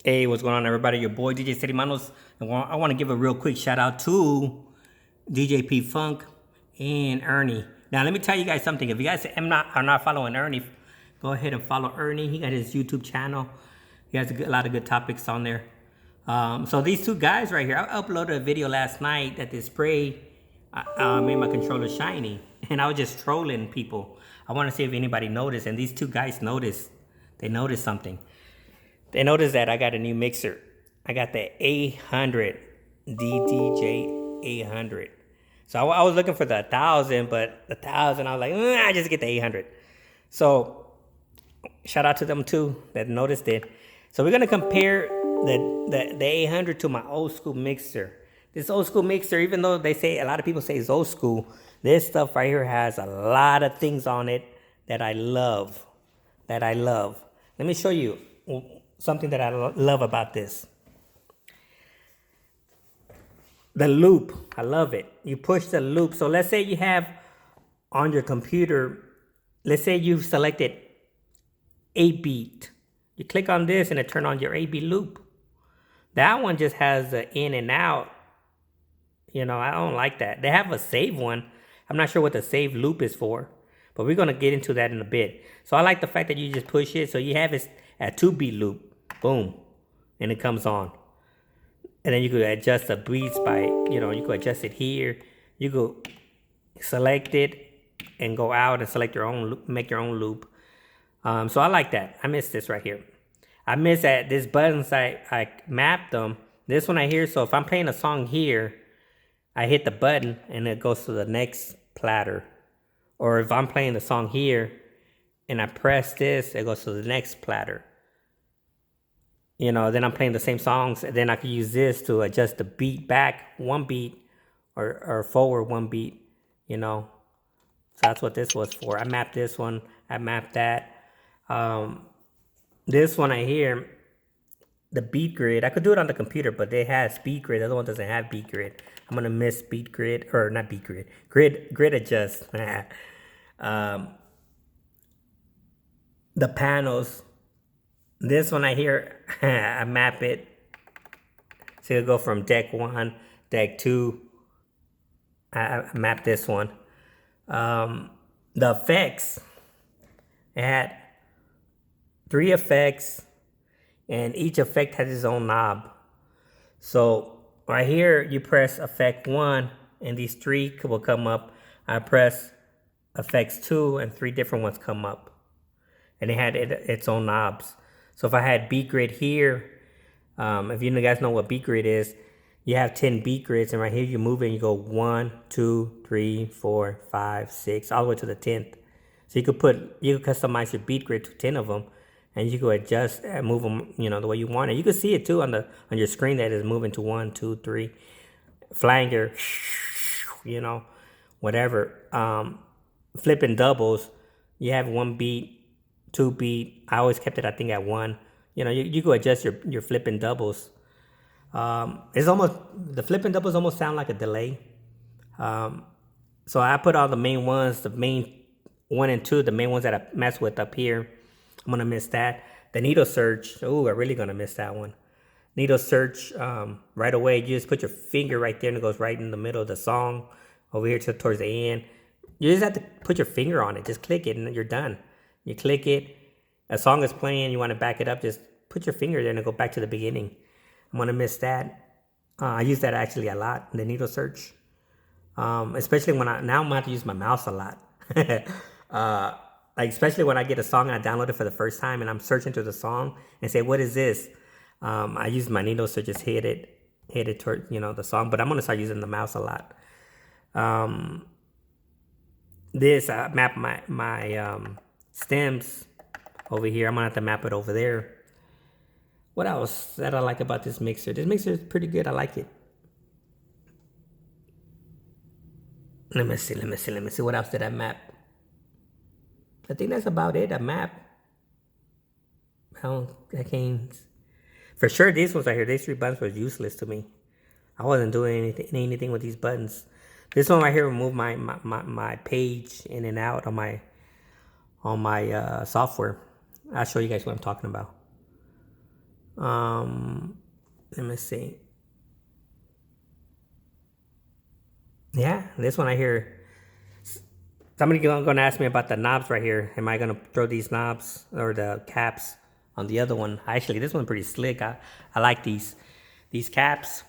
Hey, what's going on, everybody? Your boy DJ City Manos. I want to give a real quick shout out to DJ P Funk and Ernie. Now, let me tell you guys something. If you guys are not following Ernie, go ahead and follow Ernie. He got his YouTube channel. He has a lot of good topics on there. So these two guys right here, I uploaded a video last night that this spray made my controller shiny, and I was just trolling people. I want to see if anybody noticed, and these two guys noticed. They noticed something. They noticed that I got a new mixer. I got the 800 DDJ 800. So I was looking for the 1000, but the 1000 I was like, I just get the 800. So shout out to them too that noticed it. So we're gonna compare the 800 to my old school mixer. This old school mixer, even though they say a lot of people say it's old school, this stuff right here has a lot of things on it that I love. Let me show you something that I love about this. The loop, I love it. You push the loop. So let's say you have on your computer, let's say you've selected 8-beat. You click on this and it turns on your 8-beat loop. That one just has the in and out. You know, I don't like that. They have a save one. I'm not sure what the save loop is for, but we're going to get into that in a bit. So I like the fact that you just push it. So you have it at 2-beat loop. Boom. And it comes on. And then you could adjust the beats by, you could adjust it here. You could select it and go out and select your own loop, make your own loop. So I like that. I miss this right here. I miss that this buttons, I mapped them. This one right here, so if I'm playing a song here, I hit the button and it goes to the next platter. Or if I'm playing the song here and I press this, it goes to the next platter. Then I'm playing the same songs, and then I can use this to adjust the beat back 1 beat or forward 1 beat, So that's what this was for. I mapped this one. I mapped that. This one I hear, the beat grid. I could do it on the computer, but it has beat grid. The other one doesn't have beat grid. I'm going to miss beat grid, or not beat grid. Grid adjust. The panels. This one I hear, I map it. So it'll go from deck 1, deck 2. I map this one. The effects, it had 3 effects, and each effect has its own knob. So right here, you press effect 1, and these 3 will come up. I press effects 2, and 3 different ones come up. And it had its own knobs. So if I had beat grid here, if you guys know what beat grid is, you have 10 beat grids, and right here you move it and you go 1, 2, 3, 4, 5, 6, all the way to the 10th. So you could customize your beat grid to 10 of them, and you could adjust and move them, the way you want it. You can see it too on your screen that is moving to 1, 2, 3, flanger, whatever. Flipping doubles, you have 1 beat. 2 beat. I always kept it, I think, at 1. You go adjust your flipping doubles. It's almost, the flipping doubles almost sound like a delay. So I put all the main ones, the main 1 and 2, the main ones that I mess with up here. I'm gonna miss that. The needle search. Oh, I'm really gonna miss that one. Needle search. Right away, you just put your finger right there and it goes right in the middle of the song, over here towards the end. You just have to put your finger on it. Just click it and you're done. You click it, a song is playing, you want to back it up, just put your finger there and go back to the beginning. I'm going to miss that. I use that actually a lot, the needle search. Especially when now I'm going to have to use my mouse a lot. Especially when I get a song and I download it for the first time and I'm searching through the song and say, what is this? I use my needle search, just hit it toward, the song, but I'm going to start using the mouse a lot. This, I map my stems over here. I'm gonna have to map it over there. What else that I like about this mixer? This mixer is pretty good. I like it. Let me see. What else did I map? I think that's about it. I map. I can't. For sure, these ones right here, these 3 buttons were useless to me. I wasn't doing anything with these buttons. This one right here will move my page in and out on my software. I'll show you guys what I'm talking about. Let me see. Yeah, this one I hear. Somebody gonna ask me about the knobs right here. Am I gonna throw these knobs or the caps on the other one? Actually, this one's pretty slick. I like these caps.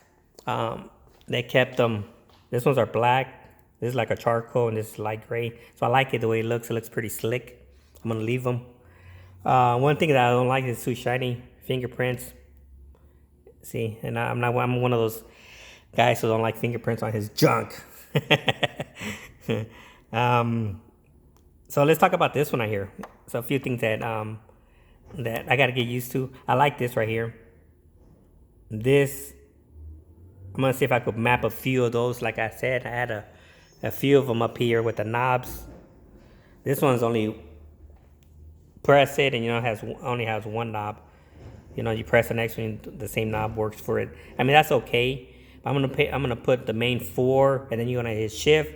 They kept them. These ones are black. This is like a charcoal and this is light gray. So I like it the way it looks. It looks pretty slick. I'm gonna leave them. One thing that I don't like is too shiny fingerprints. See, and I'm one of those guys who don't like fingerprints on his junk. So let's talk about this one right here. So a few things that that I gotta get used to. I like this right here. This, I'm gonna see if I could map a few of those. Like I said, I had a few of them up here with the knobs. This one's only press it and only has one knob. You press the next one, the same knob works for it. I mean, that's okay. I'm gonna put the main 4, and then you're gonna hit shift,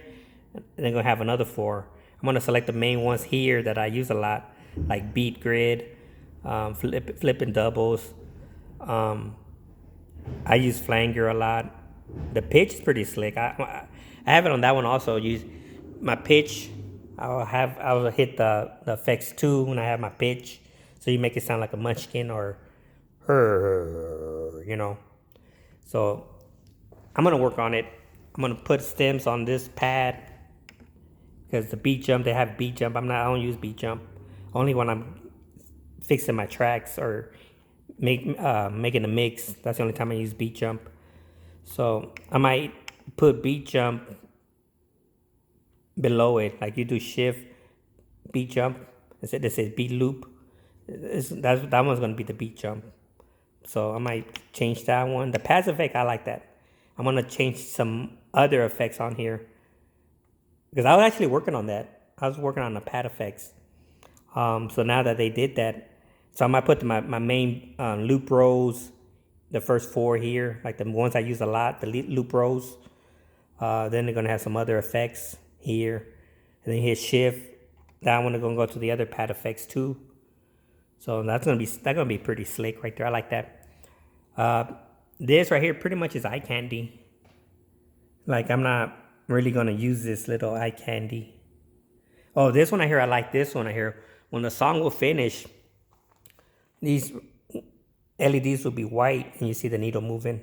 and then gonna have another 4. I'm gonna select the main ones here that I use a lot, like beat grid, flipping doubles. I use flanger a lot. The pitch is pretty slick. I have it on that one also. Use my pitch. I'll hit the effects 2 when I have my pitch, so you make it sound like a munchkin or her. So I'm gonna work on it. I'm gonna put stems on this pad because the beat jump, they have beat jump. I don't use beat jump. Only when I'm fixing my tracks or making a mix. That's the only time I use beat jump. So I might put beat jump below it, like you do shift beat jump. It says beat loop. That one's gonna be the beat jump. So I might change that one. The pads effect, I like that. I'm gonna change some other effects on here because I was actually working on that. I was working on the pad effects. So now that they did that, so I might put my main loop rows, the first 4 here, like the ones I use a lot, the loop rows. Then they're gonna have some other effects here, and then hit shift. That one is gonna go to the other pad effects too. So that's gonna be pretty slick right there. I like that. This right here pretty much is eye candy. Like I'm not really gonna use this little eye candy. Oh, this one I hear. I like this one I hear. When the song will finish, these LEDs will be white and you see the needle moving.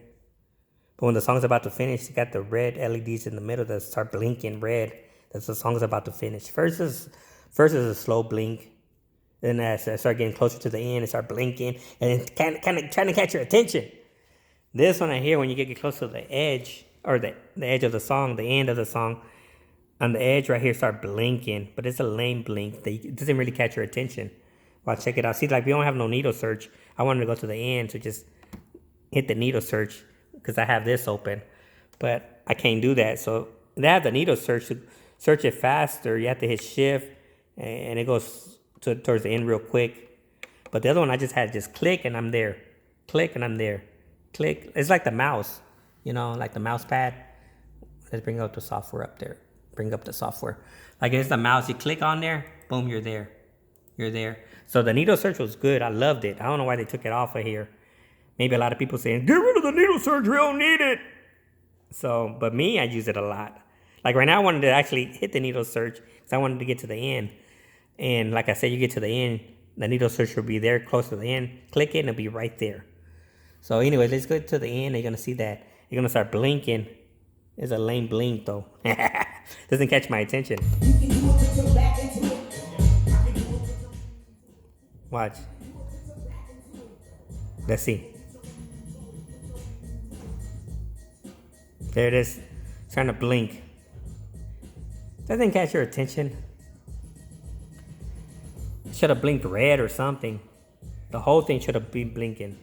But when the song's about to finish, you got the red LEDs in the middle that start blinking red. That's the song's about to finish. First is a slow blink. Then as I start getting closer to the end, it start blinking and it's kind of trying to catch your attention. This one I hear when you get close to the edge or the edge of the song, the end of the song, on the edge right here start blinking, but it's a lame blink. It doesn't really catch your attention. Well, check it out. See, like we don't have no needle search. I wanted to go to the end to just hit the needle search because I have this open, but I can't do that. So they have the needle search to search it faster. You have to hit shift and it goes towards the end real quick. But the other one I just had just click and I'm there. Click and I'm there. Click. It's like the mouse, like the mouse pad. Let's bring up the software up there. Bring up the software. Like it's the mouse. You click on there, boom, you're there. You're there. So the needle search was good. I loved it. I don't know why they took it off of here. Maybe a lot of people saying, get rid of the needle search, we don't need it. So, but me, I use it a lot. Like right now, I wanted to actually hit the needle search because I wanted to get to the end. And like I said, you get to the end, the needle search will be there close to the end. Click it and it'll be right there. So anyway, let's go to the end. You're going to see that. You're going to start blinking. It's a lame blink though. Doesn't catch my attention. Watch. Let's see. There it is. It's trying to blink. Doesn't catch your attention. It should have blinked red or something. The whole thing should have been blinking.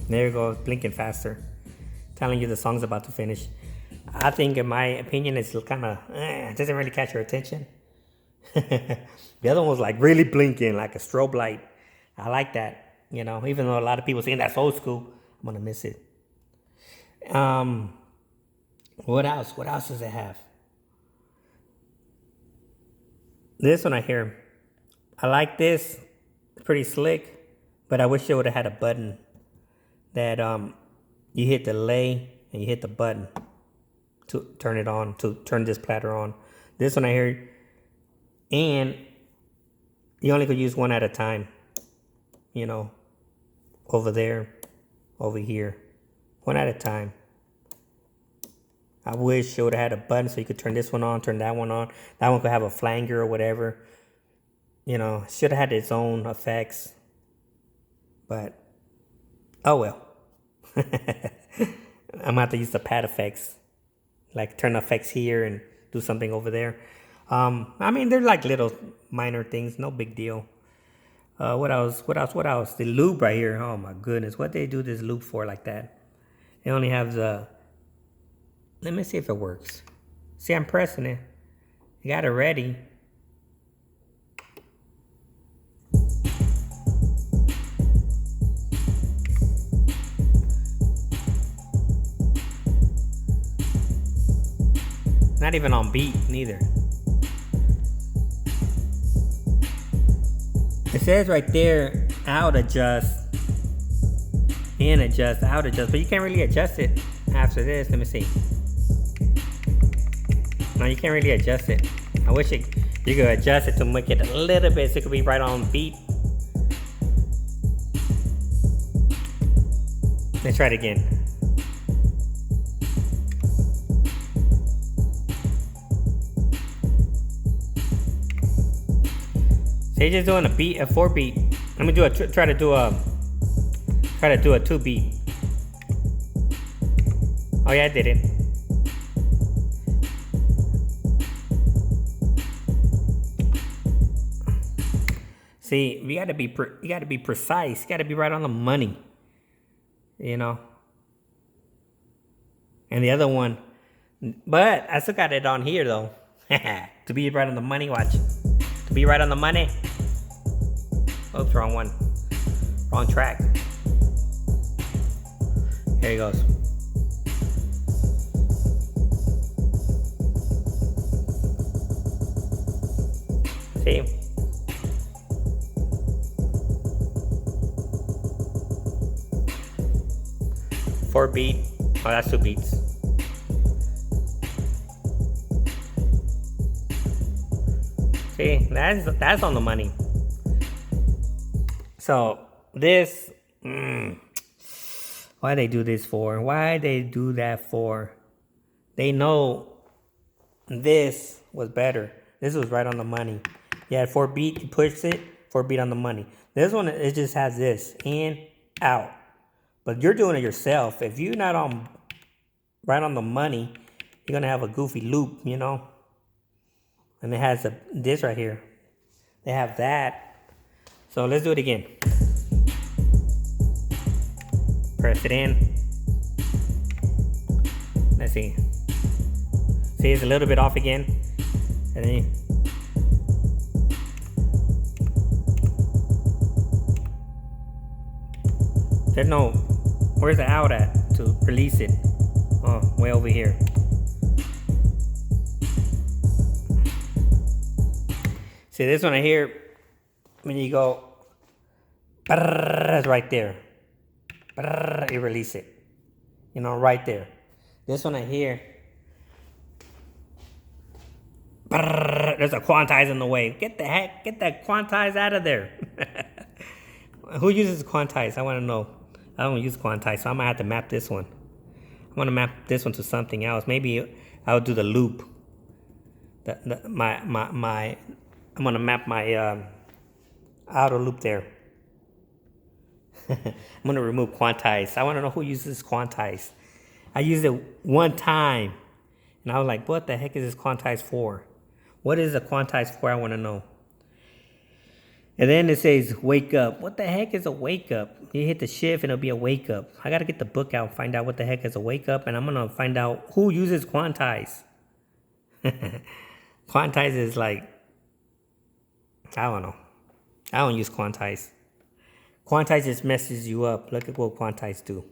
There you go, blinking faster. Telling you the song's about to finish. I think, in my opinion, it's kind of, it doesn't really catch your attention. The other one was like really blinking, like a strobe light. I like that, even though a lot of people saying that's old school, I'm going to miss it. What else? What else does it have? This one I hear. I like this. pretty slick, but I wish it would have had a button that you hit the lay and you hit the button to turn it on, to turn this platter on. This one I hear, and you only could use one at a time, you know, over there, over here, one at a time. I wish it would have had a button so you could turn this one on, turn that one on. That one could have a flanger or whatever. You know, should have had its own effects. But, oh well. I'm going to have to use the pad effects. Like turn effects here and do something over there. I mean, they're like little minor things. No big deal. What else? The loop right here. Oh my goodness. What they do this loop for like that? It only has the... Let me see if it works. See, I'm pressing it. You got it ready. Not even on beat, neither. It says right there, out adjust, in adjust, out adjust, but you can't really adjust it after this. Let me see. No, you can't really adjust it. I wish you could adjust it to make it a little bit so it could be right on beat. Let's try it again. So you're just doing a beat, a 4 beat. Let me do try to do a 2 beat. Oh yeah, I did it. See, you gotta be precise. You gotta be right on the money, you know. And the other one, but I still got it on here though. To be right on the money. Watch. To be right on the money. Oops, wrong one. Wrong track. Here he goes. See? 4 beat. Oh, that's 2 beats. See, that's on the money. So this, why they do this for? Why they do that for? They know this was better. This was right on the money. Yeah, 4 beat, you push it, 4 beat on the money. This one, it just has this, in, out. But you're doing it yourself. If you're not on right on the money, you're gonna have a goofy loop, you know. And it has this right here. They have that. So let's do it again. Press it in. Let's see. See, it's a little bit off again. And then there's no, where's the out at to release it? Oh, way over here. See this one right here, when you go, it's right there. You release it. You know, right there. This one right here, there's a quantize in the way. Get that quantize out of there. Who uses quantize? I want to know. I don't use quantize, so I'm gonna have to map this one. I'm gonna map this one to something else. Maybe I'll do the loop. I'm gonna map my outer loop there. I'm gonna remove quantize. I want to know who uses quantize. I used it one time, and I was like, "What the heck is this quantize for? What is the quantize for? I want to know." And then it says wake up. What the heck is a wake up? You hit the shift and it'll be a wake up. I gotta get the book out and find out what the heck is a wake up, and I'm gonna find out who uses quantize. Quantize is like, I don't know. I don't use quantize. Quantize just messes you up. Look at what quantize do.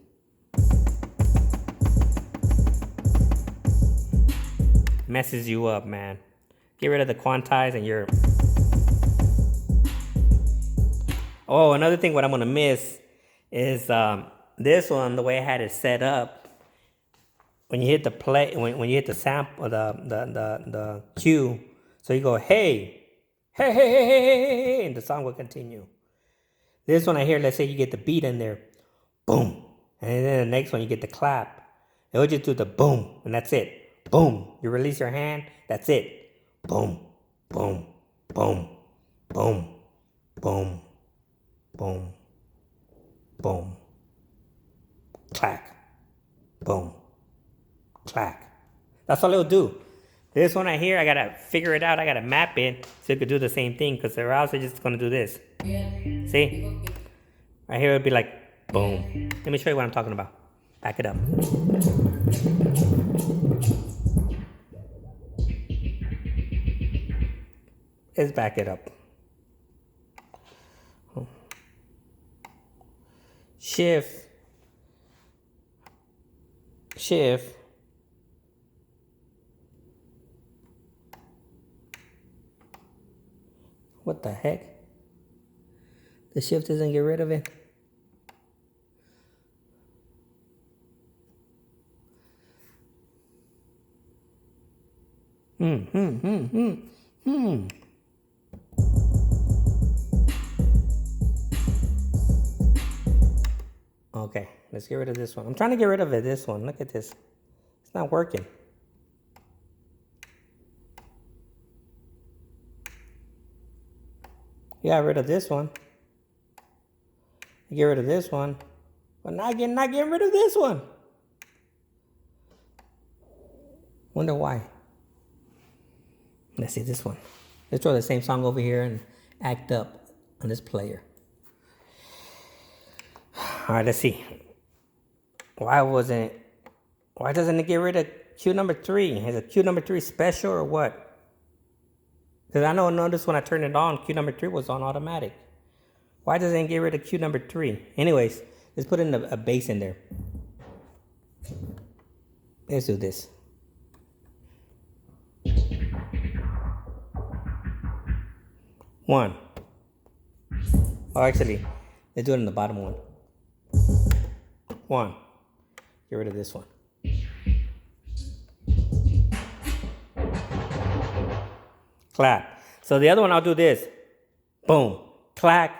Messes you up, man. Get rid of the quantize and you're... Oh, another thing what I'm gonna miss is this one, the way I had it set up. When you hit the play, when you hit the sample, the cue, so you go, hey, hey, hey, hey, hey, hey, hey, hey, and the song will continue. This one I hear, let's say you get the beat in there, boom, and then the next one you get the clap. It will just do the boom, and that's it. Boom. You release your hand, that's it. Boom, boom, boom, boom, boom, boom, boom, clack, boom, clack. That's all it'll do. This one right here, I gotta figure it out. I gotta map it so it could do the same thing, because or else it's just gonna do this. See? Right here it'll be like boom. Let me show you what I'm talking about. Back it up. Let's back it up. Shift. Shift. What the heck? The shift doesn't get rid of it. Okay, let's get rid of this one. I'm trying to get rid of it, this one. Look at this. It's not working. You got rid of this one. You get rid of this one. But not getting rid of this one. Wonder why. Let's see this one. Let's throw the same song over here and act up on this player. All right, let's see. Why doesn't it get rid of cue number 3? Is it cue number 3 special or what? Because I noticed when I turned it on, cue number 3 was on automatic. Why doesn't it get rid of cue number 3? Anyways, let's put in a bass in there. Let's do this. One. Oh, actually, let's do it in the bottom one. One. Get rid of this one. Clap. So the other one, I'll do this. Boom, clack,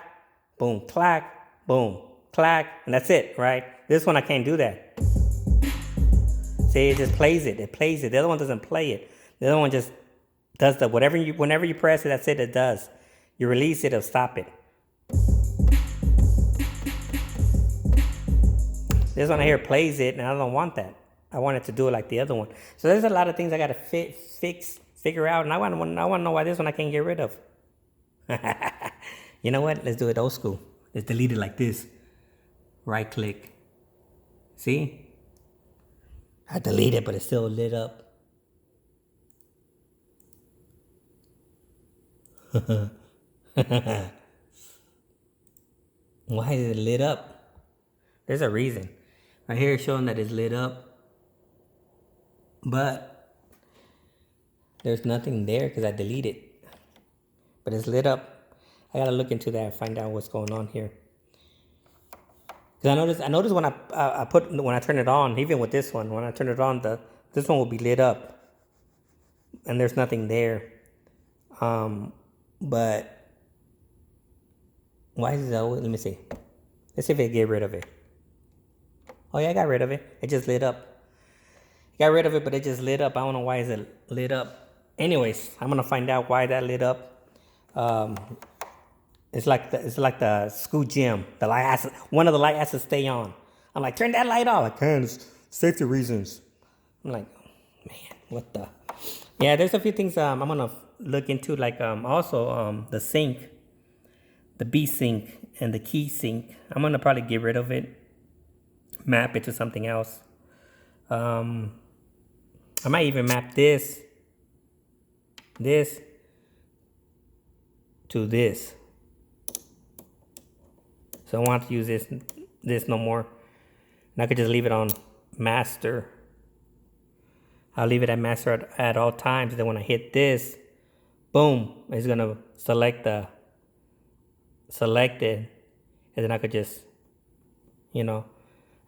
boom, clack, boom, clack, and that's it, right? This one, I can't do that. See, it just plays it. It plays it. The other one doesn't play it. The other one just does the whenever you press it, that's it. It does. You release it, it'll stop it. This one here plays it, and I don't want that. I want it to do it like the other one. So there's a lot of things I gotta figure out, and I want to know why this one I can't get rid of. You know what? Let's do it old school. Let's delete it like this. Right click. See? I delete it, but it's still lit up. Why is it lit up? There's a reason. Right here it's showing that it's lit up, but there's nothing there because I deleted it. But it's lit up. I gotta look into that and find out what's going on here. Because I noticed when I turn it on, even with this one, when I turn it on, this one will be lit up, and there's nothing there. But why is it always? Let me see. Let's see if I get rid of it. Oh yeah, I got rid of it. It just lit up. Got rid of it, but it just lit up. I don't know why is it lit up. Anyways, I'm gonna find out why that lit up. It's like the school gym. The light one of the light has to stay on. I'm like, turn that light off. I can't. It's safety reasons. I'm like, man, what the? Yeah, there's a few things I'm gonna look into, like also the sync, the B sync and the key sync. I'm gonna probably get rid of it, map it to something else. I might even map this to this. So I don't want to use this no more. And I could just leave it on master. I'll leave it at master at all times. Then when I hit this, boom, it's gonna select the selected and then I could just, you know,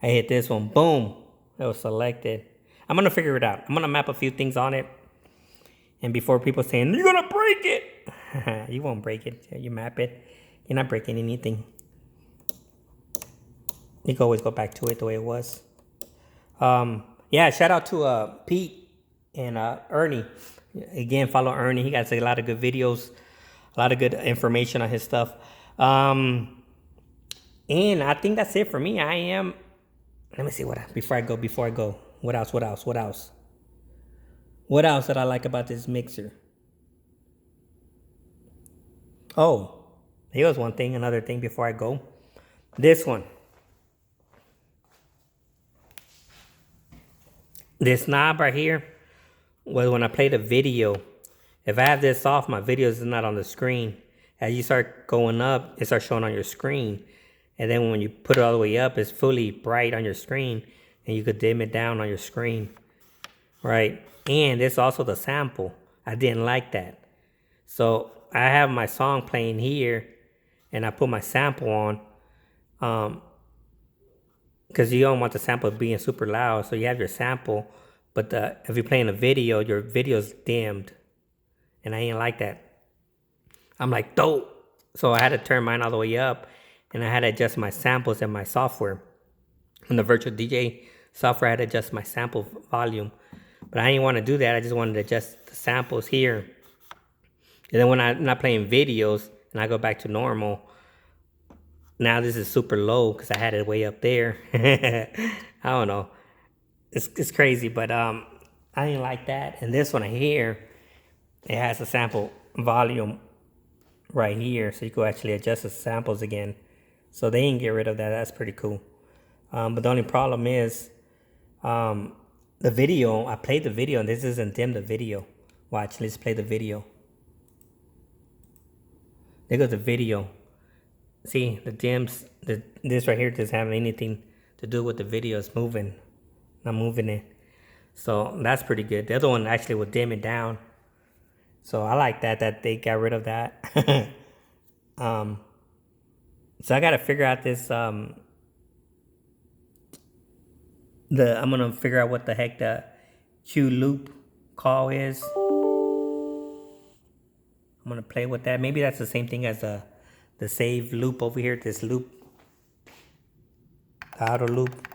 I hit this one, boom, it was selected. I'm gonna figure it out. I'm gonna map a few things on it, and before people saying, you're gonna break it, you won't break it. You map it, you're not breaking anything. You can always go back to it the way it was. Yeah, shout out to Pete and Ernie. Again, follow Ernie. He got a lot of good videos, a lot of good information on his stuff. And I think that's it for me. Let me see before I go. What else? What else that I like about this mixer? Oh, here's one thing, another thing before I go. This one. This knob right here was when I play the video. If I have this off, my video is not on the screen. As you start going up, it starts showing on your screen. And then when you put it all the way up, it's fully bright on your screen. And you could dim it down on your screen. Right? And it's also the sample. I didn't like that. So I have my song playing here. And I put my sample on. Because you don't want the sample being super loud. So you have your sample. But if you're playing a video, your video's dimmed. And I ain't like that. I'm like, dope. So I had to turn mine all the way up. And I had to adjust my samples in my software. In the virtual DJ software, I had to adjust my sample volume. But I didn't want to do that. I just wanted to adjust the samples here. And then when I'm not playing videos and I go back to normal, now this is super low because I had it way up there. I don't know. It's crazy, but I didn't like that. And this one here, it has a sample volume right here, so you can actually adjust the samples again. So they didn't get rid of that. That's pretty cool. But the only problem is the video. I played the video, and this doesn't dim the video. Watch, let's play the video. There goes the video. See, the dims, this right here doesn't have anything to do with the video. It's moving. I'm moving it. So that's pretty good. The other one actually will dim it down. So I like that they got rid of that. So I got to figure out this, I'm going to figure out what the heck the Q loop call is. I'm going to play with that. Maybe that's the same thing as the save loop over here, this loop, the auto loop.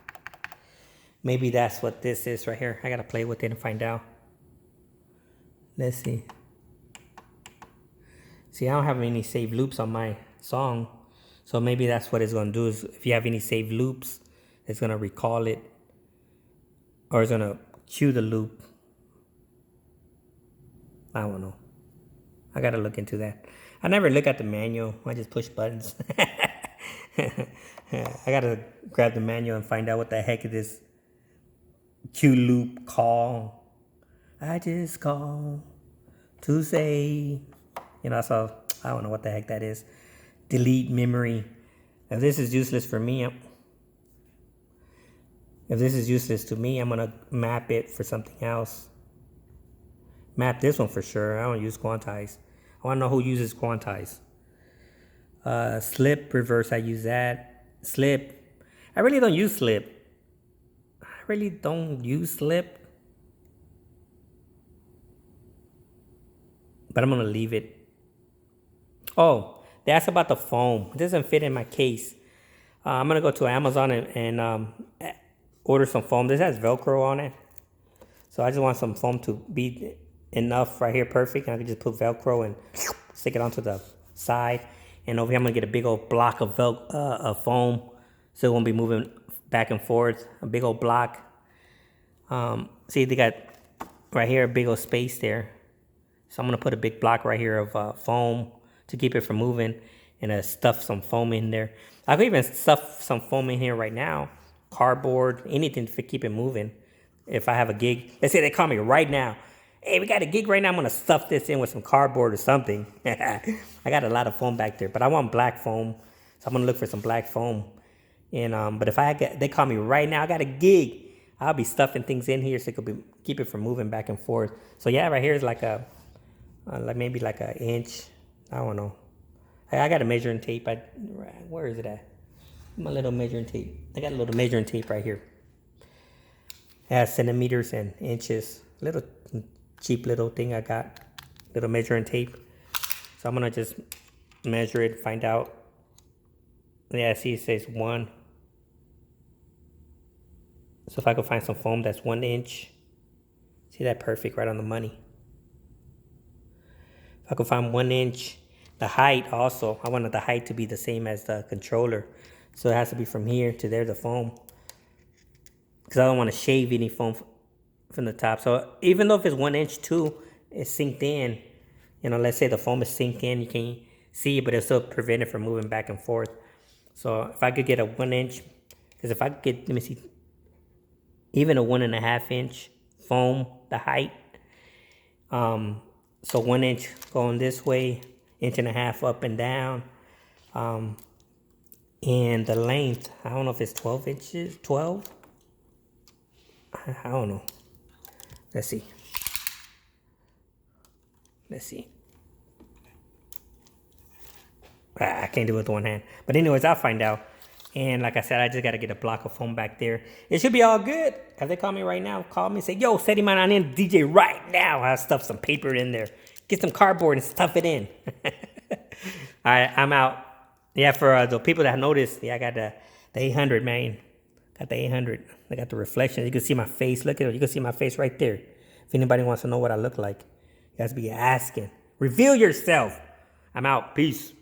Maybe that's what this is right here. I got to play with it and find out. Let's see. See, I don't have any save loops on my song. So maybe that's what it's going to do is if you have any save loops, it's going to recall it. Or it's going to cue the loop. I don't know. I got to look into that. I never look at the manual. I just push buttons. I got to grab the manual and find out what the heck it is. Q loop call. I just call to say, so I don't know what the heck that is. Delete memory. If this is useless for me, if this is useless to me, I'm going to map it for something else. Map this one for sure. I don't use quantize. I want to know who uses quantize. Slip, reverse, I use that. Slip. I really don't use slip. But I'm going to leave it. Oh, they asked about the foam. It doesn't fit in my case. I'm going to go to Amazon and order some foam. This has Velcro on it. So I just want some foam to be enough right here, perfect. And I can just put Velcro and stick it onto the side. And over here, I'm going to get a big old block of foam. So it won't be moving back and forth. A big old block. See, they got right here a big old space there. So I'm going to put a big block right here of foam to keep it from moving. And stuff some foam in there. I could even stuff some foam in here right now. Cardboard, anything to keep it moving. If I have a gig. Let's say they call me right now. Hey, we got a gig right now. I'm going to stuff this in with some cardboard or something. I got a lot of foam back there. But I want black foam. So I'm going to look for some black foam. And but if they call me right now, I got a gig. I'll be stuffing things in here so it could keep it from moving back and forth. So yeah, right here is like maybe like an inch. I don't know. I got a measuring tape. Where is it at? My little measuring tape. I got a little measuring tape right here. It has centimeters and inches. Little cheap little thing I got. Little measuring tape. So I'm gonna just measure it, find out. Yeah, see it says 1. So if I could find some foam that's 1 inch. See that? Perfect, right on the money. If I could find 1 inch. The height also, I wanted the height to be the same as the controller. So it has to be from here to there, the foam. Because I don't want to shave any foam from the top. So even though if it's 1 inch too, it's synced in. You know, let's say the foam is synced in, you can't see it, but it'll still prevent it from moving back and forth. So if I could get a 1 inch, because if I could get, let me see, even a 1.5 inch foam, the height. So 1 inch going this way, 1.5 inch up and down. And the length, I don't know if it's 12 inches, 12? I don't know. Let's see. Let's see. I can't do it with one hand. But anyways, I'll find out. And like I said, I just got to get a block of foam back there. It should be all good. If they call me right now, call me and say, yo, Steady Man, I need a DJ right now. I'll stuff some paper in there. Get some cardboard and stuff it in. All right, I'm out. Yeah, for the people that noticed, yeah, I got the 800, man. Got the 800. I got the reflection. You can see my face. Look at it. You can see my face right there. If anybody wants to know what I look like, you guys be asking. Reveal yourself. I'm out. Peace.